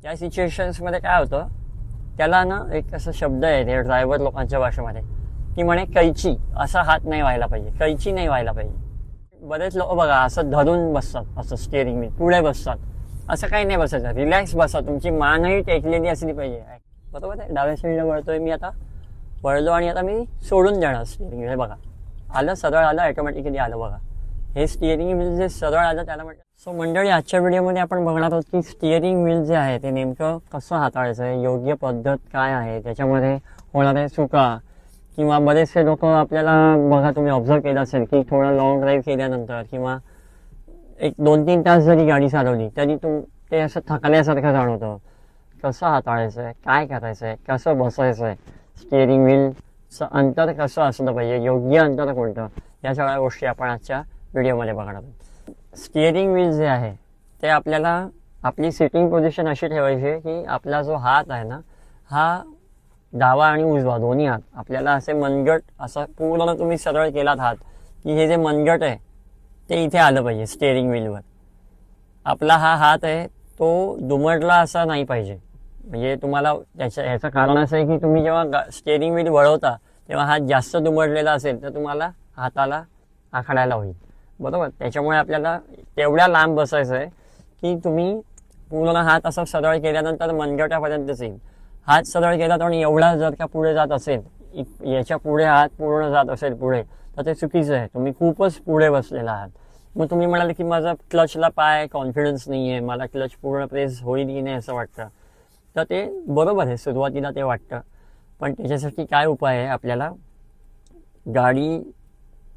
या सिच्युएशन्समध्ये काय होतं, त्याला ना एक असा शब्द आहे ते ड्रायव्हर लोकांच्या भाषेमध्ये, की म्हणे कैची, असा हात नाही व्हायला पाहिजे, कैची नाही व्हायला पाहिजे. बरेच लोक बघा असं धरून बसतात, असं स्टिअरिंग व्हील पुढे बसतात. असं काही नाही बसायचं, रिलॅक्स बसा, तुमची मानही टेकलेली असली पाहिजे. बरोबर आहे. डाव्या साईडला वळतोय मी, आता वळलो आणि आता मी सोडून देणार स्टिअरिंग व्हील. बघा आलं, सरळ आलं, ऑटोमॅटिकली आलं. बघा हे स्टिअरिंग व्हील जे सरळ आलं त्याला म्हणतात. सो मंडळी, आजच्या व्हिडिओमध्ये आपण बघणार आहोत की स्टिअरिंग व्हील जे आहे ते नेमकं कसं हाताळायचं आहे, योग्य पद्धत काय आहे, त्याच्यामध्ये होणाऱ्या चुका, किंवा बरेचसे लोक आपल्याला बघा, तुम्ही ऑब्झर्व केलं असेल की थोडं लॉंग ड्राईव्ह केल्यानंतर किंवा एक 2-3 तास जरी गाडी चालवली तरी ते असं थकल्यासारखं जाणवतं. कसं हाताळायचं आहे, काय करायचं आहे, कसं बसायचं आहे, स्टिअरिंग व्हीलचं अंतर कसं असलं पाहिजे, योग्य अंतर कोणतं, या सगळ्या गोष्टी आपण आजच्या व्हिडिओमध्ये बघणार आहोत. स्टिअरिंग व्हील जे आहे ते आपल्याला आपली सिटिंग पोझिशन अशी ठेवायची की आपला जो हात आहे ना, हा डावा आणि उजवा दोन्ही हात आपल्याला असे मनगट, असं पूर्ण तुम्ही सरळ केलात हात की हे जे मनगट आहे ते इथे आलं पाहिजे स्टिअरिंग व्हीलवर. आपला हा हात आहे तो दुमडला असा नाही पाहिजे. म्हणजे तुम्हाला ह्याचं कारण असं आहे की तुम्ही जेव्हा स्टिअरिंग व्हील वळवता तेव्हा हात जास्त दुमडलेला असेल तर तुम्हाला हाताला आखडायला होईल. बरोबर. त्याच्यामुळे आपल्याला तेवढ्या लांब बसायचं आहे की तुम्ही पूर्ण हात असा सरळ केल्यानंतर मनगटापर्यंतच येईल. हात सरळ केला तर एवढा जर का पुढे जात असेल, याच्या पुढे हात पूर्ण जात असेल पुढे, तर ते चुकीचं आहे. तुम्ही खूपच पुढे बसलेला आहात. मग तुम्ही म्हणाले की माझा क्लचला पाय कॉन्फिडन्स नाही आहे, मला क्लच पूर्ण प्रेस होईल की नाही असं वाटतं, तर ते बरोबर आहे, सुरुवातीला ते वाटतं. पण त्याच्यासाठी काय उपाय आहे, आपल्याला गाडी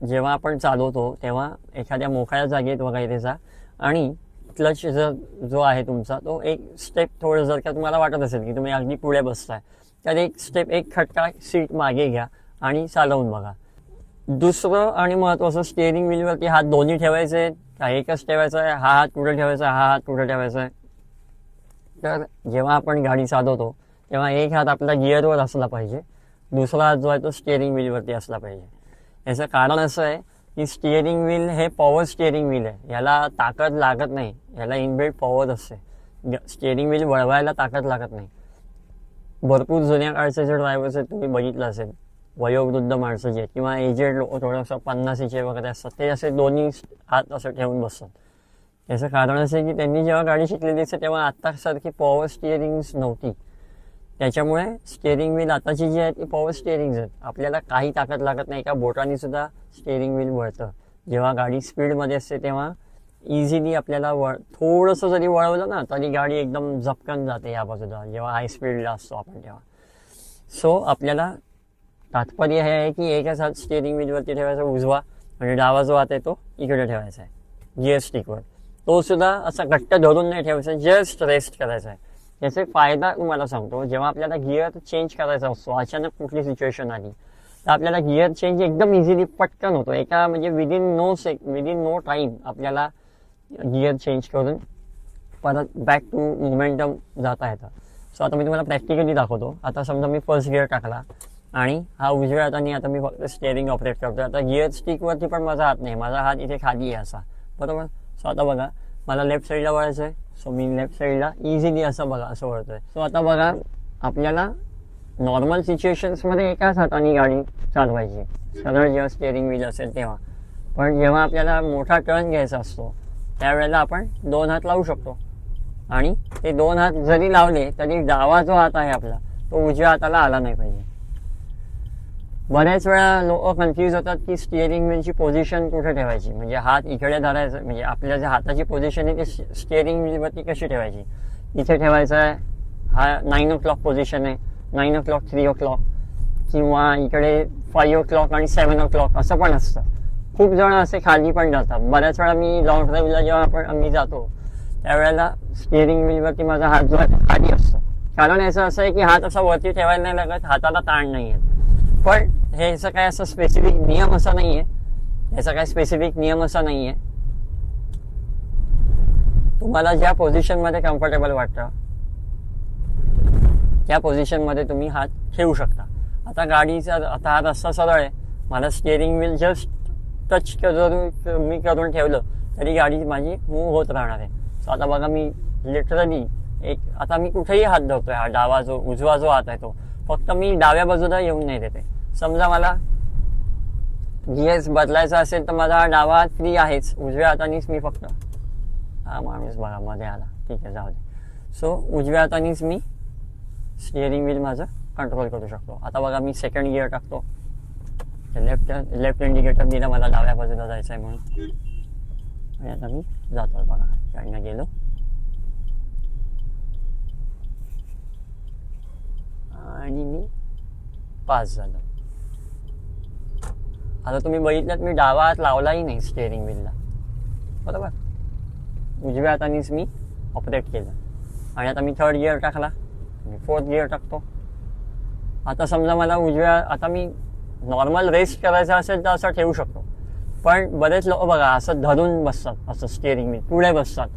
जेव्हा आपण चालवतो तेव्हा एखाद्या मोकळ्या जागेत वगैरे जा आणि क्लच जो आहे तुमचा तो एक स्टेप थोडं, जर का तुम्हाला वाटत असेल की तुम्ही अगदी पुढे बसताय तर एक स्टेप, एक खटका सीट मागे घ्या आणि चालवून बघा. दुसरं आणि महत्त्वाचं, स्टिअरिंग व्हीलवरती हात दोन्ही ठेवायचे का एकच ठेवायचा आहे, हा हात कुठे ठेवायचा, हा हात कुठे ठेवायचा आहे. तर जेव्हा आपण गाडी चालवतो तेव्हा एक हात आपला गिअरवर असला पाहिजे, दुसरा हात जो आहे तो स्टिअरिंग व्हीलवरती असला पाहिजे. याचं कारण असं आहे की स्टिअरिंग व्हील हे पॉवर स्टिअरिंग व्हील आहे, याला ताकद लागत नाही, याला इनबिल्ट पॉवर असते. स्टिअरिंग व्हील वळवायला ताकद लागत नाही. भरपूर जुन्या काळचे जे ड्रायव्हर्स आहेत तुम्ही बघितलं असेल, वयोवृद्ध माणसं जे किंवा एजेड लोक थोडंसं 50चे वगैरे असतात, ते असे दोन्ही हात असं ठेवून बसतात. याचं कारण असं आहे की त्यांनी जेव्हा गाडी शिकलेली असते तेव्हा आत्तासारखी पॉवर स्टिअरिंग्स नव्हती. त्याच्यामुळे स्टिअरिंग व्हील आताची जी आहे ती पॉवर स्टिअरिंग्स आहेत. आपल्याला काही ताकद लागत नाही, एका बोटाने सुद्धा स्टिअरिंग व्हील वळतं. जेव्हा गाडी स्पीडमध्ये असते तेव्हा इझिली आपल्याला थोडंसं जरी वळवलं ना तरी गाडी एकदम झपकन जाते या बाजूला, जेव्हा हाय स्पीडला असतो आपण तेव्हा. सो आपल्याला तात्पर्य हे आहे की एकच हात स्टिअरिंग व्हीलवरती ठेवायचा उजवा, आणि डावा जो हात आहे तो इकडे ठेवायचा आहे गिअर स्टिकवर. तो सुद्धा असा घट्ट धरून नाही ठेवायचा, जस्ट रेस्ट करायचा आहे. याचे फायदा तुम्हाला सांगतो, जेव्हा आपल्याला गिअर चेंज करायचा असतो, अचानक कुठली सिच्युएशन आली तर आपल्याला गिअर चेंज एकदम इझिली पटकन होतो. एका म्हणजे विदिन नो टाईम आपल्याला गिअर चेंज करून परत बॅक टू मोमेंटम जाता येतं. सो आता मी तुम्हाला प्रॅक्टिकली दाखवतो. आता समजा मी फर्स्ट गिअर टाकला आणि हा उजव्या हाताने आता मी फक्त स्टिअरिंग ऑपरेट करतो. आता गिअर स्टिकवरती पण माझा हात नाही, माझा हात इथे खाली आहे असा. बरोबर. सो आता बघा, मला लेफ्ट साईडला वळायचं आहे, सो मी लेफ्ट साईडला इझिली असं बघा असं वळतोय. सो आता बघा, आपल्याला नॉर्मल सिच्युएशन्समध्ये एकाच हाताने गाडी चालवायची, सरळ जेव्हा स्टिअरिंग व्हील असेल तेव्हा. पण जेव्हा आपल्याला मोठा टर्न घ्यायचा असतो त्यावेळेला आपण 2 हात लावू शकतो, आणि ते 2 हात जरी लावले तरी डावा जो हात आहे आपला तो उजव्या हाताला आला नाही पाहिजे. बऱ्याच वेळा लोक कन्फ्यूज होतात की स्टिअरिंग व्हीलची पोझिशन कुठे ठेवायची, म्हणजे हात इकडे धरायचं, म्हणजे आपल्या जे हाताची पोझिशन आहे ती स्टिअरिंग व्हीलवरती कशी ठेवायची. इथे ठेवायचं आहे, हा 9 o'clock पोझिशन आहे, 9 o'clock 3 o'clock, किंवा इकडे 5 o'clock आणि 7 o'clock असं पण असतं. खूप जण असे खाली पण जातात. बऱ्याच वेळा मी लॉंग ड्राईव्हला जेव्हा आम्ही जातो त्यावेळेला स्टिअरिंग व्हीलवरती माझा हात जो आहे खाली असतो. कारण याचं असं आहे की हात असा वरती ठेवायला नाही लागत, हाताला ताण नाही आहे. पण ह्याचा काय असा स्पेसिफिक नियम असा नाही आहे. तुम्हाला ज्या पोझिशनमध्ये कम्फर्टेबल वाटतं त्या पोझिशनमध्ये तुम्ही हात ठेवू शकता. आता गाडीचा आता हात असा सरळ आहे, मला स्टिअरिंग व्हील जस्ट टच करून ठेवलं तरी गाडी माझी मूव्ह होत राहणार आहे. सो आता बघा, मी लिटरली एक आता मी कुठेही हात धरतोय, हा डावा जो उजवा जो हात आहे तो फक्त मी डाव्या बाजूला येऊन नाही देते. समजा मला गिअर्स बदलायचा असेल तर माझा हा डावा हात फ्री आहेच, उजव्या हातानेच मी फक्त, हा माणूस बघा मध्ये आला, ठीक आहे जाऊ दे. सो उजव्या हातानेच मी स्टिअरिंग व्हील माझं कंट्रोल करू शकतो. आता बघा मी सेकंड गिअर टाकतो, लेफ्ट इंडिकेटर दिला मला डाव्या बाजूला जायचं आहे म्हणून, आणि आता मी जातो बघा, गाडीनं गेलो आणि मी पास झालो. आता तुम्ही बघितलं मी डावा हात लावलाही नाही स्टिअरिंग व्हीलला, बरोबर, उजव्या हातानेच मी ऑपरेट केलं. आणि आता मी थर्ड गिअर टाकला, मी फोर्थ गिअर टाकतो. आता समजा मला आता मी नॉर्मल रेस्ट करायचा असेल तर असं ठेवू शकतो, पण बरेच लोक बघा असं धरून बसतात, असं स्टिअरिंग व्हील पुढे बसतात.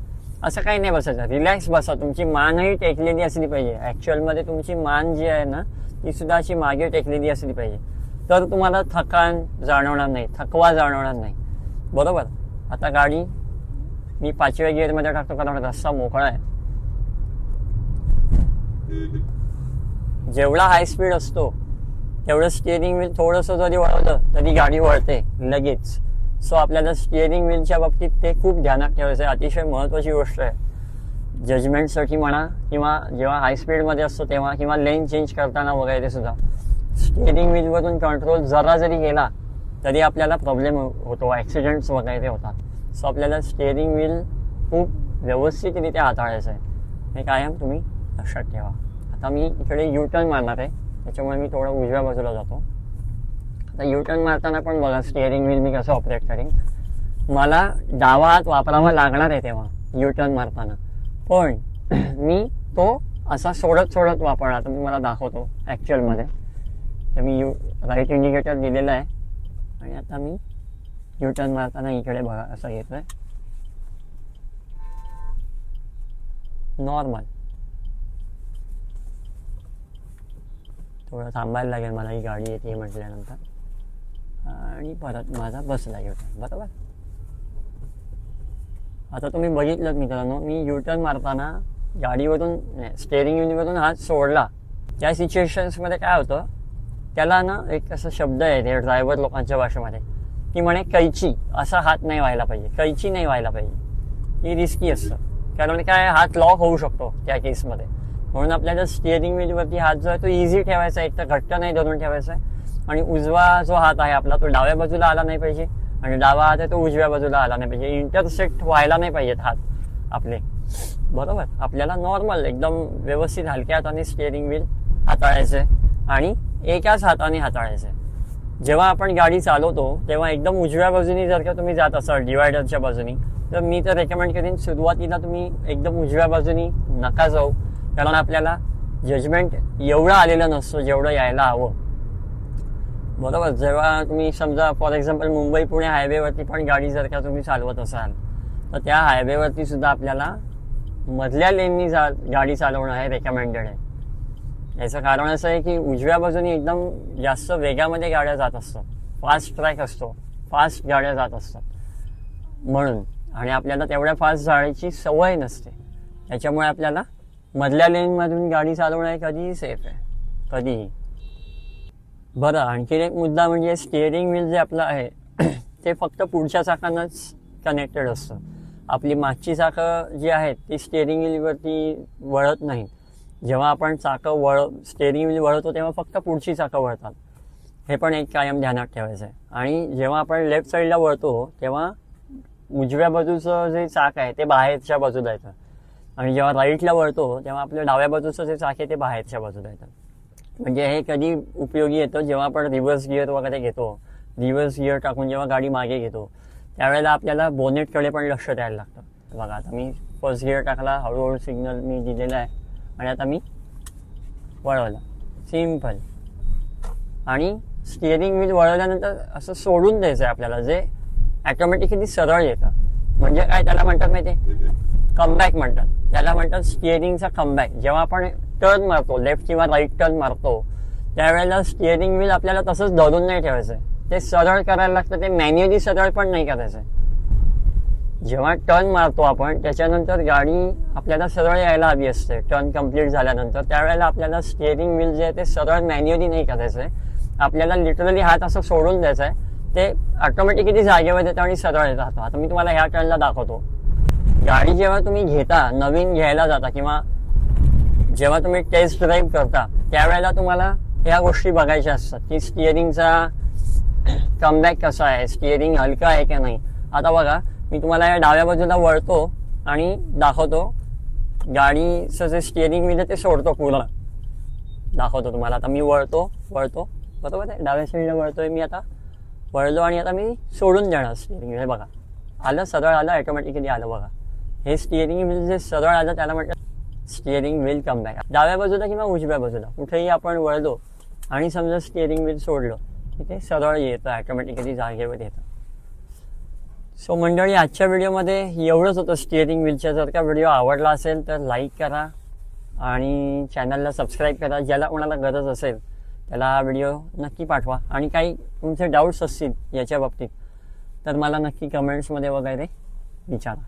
असं काही नाही बसायचं, रिलॅक्स बसा. तुमची मानही टेकलेली असली पाहिजे. ॲक्च्युअलमध्ये तुमची मान जी आहे ना ती सुद्धा अशी मागे टेकलेली असली पाहिजे, तर तुम्हाला थकान जाणवणार नाही, थकवा जाणवणार नाही, बरोबर. आता गाडी मी 5व्या गिअरमध्ये टाकतो कारण रस्ता मोकळा आहे. जेवढा हाय स्पीड असतो तेवढं स्टिअरिंग व्हील थोडंसं जरी वळवलं तरी गाडी वळते लगेच. सो आपल्याला स्टिअरिंग व्हीलच्या बाबतीत ते खूप ध्यानात ठेवायचं आहे, अतिशय महत्त्वाची गोष्ट आहे. जजमेंटसाठी म्हणा किंवा जेव्हा हाय स्पीडमध्ये असतो तेव्हा, किंवा लेन चेंज करताना वगैरे सुद्धा स्टिअरिंग व्हीलवरून कंट्रोल जरा जरी गेला तरी आपल्याला प्रॉब्लेम होतो, ॲक्सिडेंट्स वगैरे होतात. सो आपल्याला स्टिअरिंग व्हील खूप व्यवस्थितरित्या हाताळायचं आहे, हे कायम तुम्ही लक्षात ठेवा. आता मी इकडे यू टर्न मारणार आहे, त्याच्यामुळे मी थोडं उजव्या बाजूला जातो. आता यू टर्न मारताना पण बघा स्टिअरिंग व्हील मी कसं ऑपरेट करेन. मला डावा हात वापरावा लागणार आहे तेव्हा यू टर्न मारताना, पण मी तो असा सोडत वापरणार. तर मी मला दाखवतो ॲक्च्युअलमध्ये. तर मी राईट इंडिकेटर दिलेलं आहे आणि आता मी यू टर्न मारताना इकडे बघा असं येतोय नॉर्मल. थोडं थांबायला लागेल मला, ही गाडी येते म्हटल्यानंतर, आणि परत माझा बसला यू टर्न, बरोबर. आता तुम्ही बघितलं मित्रांनो, मी यू टर्न मारताना गाडीवरून स्टिअरिंग व्हीलवरून हात सोडला. त्या सिच्युएशन्समध्ये काय होतं, त्याला ना एक असा शब्द आहे ते ड्रायव्हर लोकांच्या भाषेमध्ये, की म्हणे कैची, असा हात नाही व्हायला पाहिजे, कैची नाही व्हायला पाहिजे. ही रिस्की असतं, कारण काय हात लॉक होऊ शकतो त्या केसमध्ये. म्हणून आपल्याला स्टिअरिंग व्हीलवरती हात जो आहे तो इझी ठेवायचा आहे, एक तर घट्ट नाही धरून ठेवायचा आहे. आणि उजवा जो हात आहे आपला तो डाव्या बाजूला आला नाही पाहिजे, आणि डावा हात आहे तो उजव्या बाजूला आला नाही पाहिजे. इंटरसेक्ट व्हायला नाही पाहिजेत हात आपले, बरोबर. आपल्याला नॉर्मल एकदम व्यवस्थित हलक्या हाताने स्टिअरिंग व्हील हाताळायचं आहे आणि एकाच हाताने हाताळायचं आहे. जेव्हा आपण गाडी चालवतो तेव्हा एकदम उजव्या बाजूनी जर का तुम्ही जात असाल डिवायडरच्या बाजूनी, तर मी तर रेकमेंड करीन सुरुवातीला तुम्ही एकदम उजव्या बाजूनी नका जाऊ, कारण आपल्याला जजमेंट एवढं आलेलं नसतं जेवढं यायला हवं, बरोबर. जेव्हा तुम्ही समजा फॉर एक्झाम्पल मुंबई पुणे हायवेवरती पण गाडी जर का तुम्ही चालवत असाल तर त्या हायवेवरती सुद्धा आपल्याला मधल्या लेननी गाडी चालवणं हे रेकमेंडेड आहे. याचं कारण असं आहे की उजव्या बाजूनी एकदम जास्त वेगामध्ये गाड्या जात असतात, फास्ट ट्रॅक असतो, फास्ट गाड्या जात असतात म्हणून, आणि आपल्याला तेवढ्या फास्ट जाण्याची सवय नसते. त्याच्यामुळे आपल्याला मधल्या लेनमधून गाडी चालवणं हे कधीही सेफ आहे, कधीही. बरं, आणखीन एक मुद्दा म्हणजे स्टिअरिंग व्हील जे आपलं आहे ते फक्त पुढच्या चाकांनाच कनेक्टेड असतं. आपली मागची चाकं जी आहेत ती स्टिअरिंग व्हीलवरती वळत नाहीत. जेव्हा आपण स्टिअरिंग व्हील वळवतो तेव्हा फक्त पुढची चाकं वळतात, हे पण एक कायम ध्यानात ठेवायचं आहे. आणि जेव्हा आपण लेफ्ट साईडला वळतो तेव्हा उजव्या बाजूचं जे चाक आहे ते बाहेरच्या बाजूला येतं, आणि जेव्हा राईटला वळतो तेव्हा आपल्या डाव्या बाजूचं जे चाक आहे ते बाहेरच्या बाजूला येतं. म्हणजे हे कधी उपयोगी येतं जेव्हा आपण रिव्हर्स गिअर वगैरे घेतो, रिव्हर्स गिअर टाकून जेव्हा गाडी मागे घेतो त्यावेळेला आपल्याला बोनेटकडे पण लक्ष द्यायला लागतं. बघा आता मी फर्स्ट गिअर टाकला, हळूहळू सिग्नल मी दिलेला आहे आणि आता मी वळवला, सिम्पल. आणि स्टिअरिंग व्हील वळवल्यानंतर असं सोडून द्यायचं आहे आपल्याला, जे ॲटोमॅटिकली सरळ येतं. म्हणजे काय त्याला म्हणतात माहिती आहे, कमबॅक म्हणतात त्याला, म्हणतात स्टिअरिंगचा कमबॅक. जेव्हा आपण टर्न मारतो, लेफ्ट किंवा राईट टर्न मारतो त्यावेळेला स्टिअरिंग व्हील आपल्याला तसंच धरून नाही ठेवायचं आहे, ते सरळ करायला लागतं. ते मॅन्युअली सरळ पण नाही करायचं आहे. जेव्हा टर्न मारतो आपण त्याच्यानंतर गाडी आपल्याला सरळ यायला हवी असते. टर्न कम्प्लीट झाल्यानंतर त्यावेळेला आपल्याला स्टिअरिंग व्हील जे आहे ते सरळ मॅन्युअली नाही करायचं आहे. आपल्याला लिटरली हात असं सोडून द्यायचा आहे. ते ऑटोमॅटिकली जागेवर येतं आणि सरळ येत राहतो. आता मी तुम्हाला ह्या टर्नला दाखवतो. गाडी जेव्हा तुम्ही घेता, नवीन घ्यायला जाता किंवा जेव्हा तुम्ही टेस्ट ड्राईव्ह करता त्यावेळेला तुम्हाला ह्या गोष्टी बघायच्या असतात की स्टिअरिंगचा कमबॅक कसा आहे, स्टिअरिंग हलका आहे का नाही. आता बघा मी तुम्हाला या डाव्या बाजूला वळतो आणि दाखवतो गाडीचं जे स्टिअरिंग व्हील आहे ते सोडतो पूर्ण. दाखवतो तुम्हाला. आता मी वळतो बरोबर आहे, डाव्या साईडला वळतोय मी. आता वळलो आणि आता मी सोडून देणार स्टिअरिंग व्हील. हे बघा आलं, सरळ आलं, ऑटोमॅटिकली आलं. बघा हे स्टिअरिंग व्हील जे सरळ आलं त्याला म्हटलं स्टिअरिंग व्हील कमबॅक. डाव्या बाजूला किंवा उजव्या बाजूला कुठेही आपण वळलो आणि समजा स्टिअरिंग व्हील सोडलं की ते सरळ येतं, ऑटोमॅटिकली जागेवर येतं. सो मंडळी, आजच्या व्हिडिओमध्ये एवढंच होतं स्टिअरिंग व्हीलच्या. जर का व्हिडिओ आवडला असेल तर लाईक करा आणि चॅनलला सबस्क्राईब करा. ज्याला कोणाला गरज असेल त्याला हा व्हिडिओ नक्की पाठवा. आणि काही तुमचे डाऊट्स असतील याच्या बाबतीत तर मला नक्की कमेंट्समध्ये वगैरे विचारा.